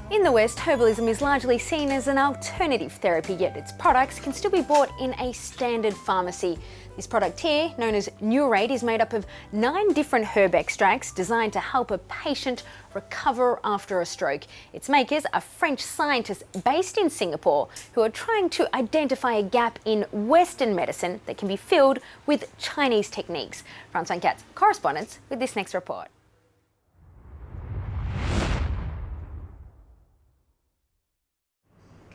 In the West, herbalism is largely seen as an alternative therapy, yet its products can still be bought in a standard pharmacy. This product here, known as NeuroAiD, is made up of 9 different herb extracts designed to help a patient recover after a stroke. Its makers are French scientists based in Singapore who are trying to identify a gap in Western medicine that can be filled with Chinese techniques. France 24's correspondent with this next report.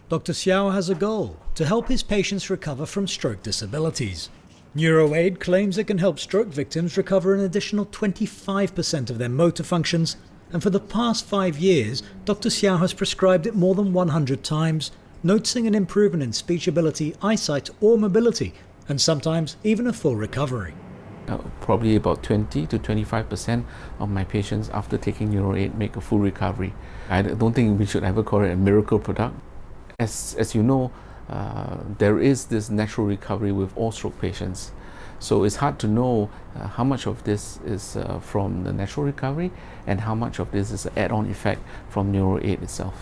Dr. Xiao has a goal: to help his patients recover from stroke disabilities. NeuroAiD claims it can help stroke victims recover an additional 25% of their motor functions, and for the past 5 years, Dr. Xiao has prescribed it more than 100 times, noticing an improvement in speech ability, eyesight or mobility, and sometimes even a full recovery. Probably about 20 to 25% of my patients after taking NeuroAiD make a full recovery. I don't think we should ever call it a miracle product. As you know, there is this natural recovery with all stroke patients. So it's hard to know how much of this is from the natural recovery and how much of this is an add-on effect from NeuroAiD itself.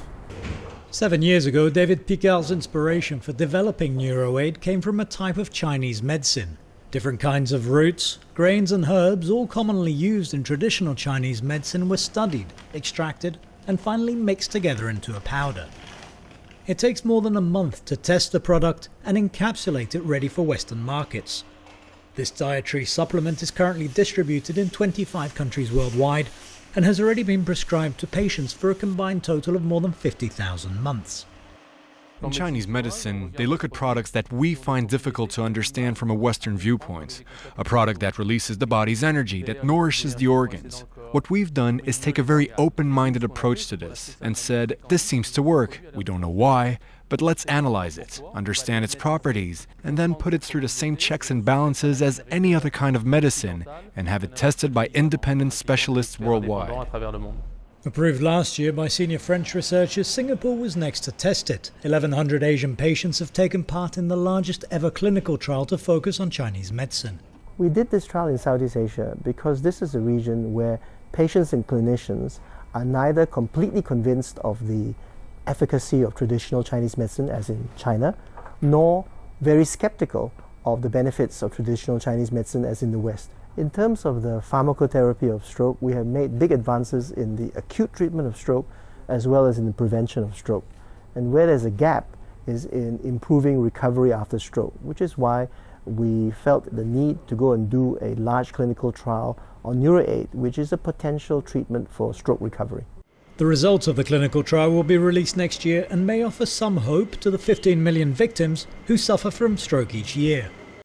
7 years ago, David Picard's inspiration for developing NeuroAiD came from a type of Chinese medicine. Different kinds of roots, grains and herbs, all commonly used in traditional Chinese medicine, were studied, extracted and finally mixed together into a powder. It takes more than a month to test the product and encapsulate it ready for Western markets. This dietary supplement is currently distributed in 25 countries worldwide and has already been prescribed to patients for a combined total of more than 50,000 months. In Chinese medicine, they look at products that we find difficult to understand from a Western viewpoint. A product that releases the body's energy, that nourishes the organs. What we've done is take a very open-minded approach to this and said, this seems to work, we don't know why, but let's analyze it, understand its properties, and then put it through the same checks and balances as any other kind of medicine and have it tested by independent specialists worldwide. Approved last year by senior French researchers, Singapore was next to test it. 1,100 Asian patients have taken part in the largest ever clinical trial to focus on Chinese medicine. We did this trial in Southeast Asia because this is a region where patients and clinicians are neither completely convinced of the efficacy of traditional Chinese medicine, as in China, nor very skeptical of the benefits of traditional Chinese medicine, as in the West. In terms of the pharmacotherapy of stroke, we have made big advances in the acute treatment of stroke as well as in the prevention of stroke. And where there's a gap is in improving recovery after stroke, which is why we felt the need to go and do a large clinical trial on NeuroAiD, which is a potential treatment for stroke recovery. The results of the clinical trial will be released next year and may offer some hope to the 15 million victims who suffer from stroke each year.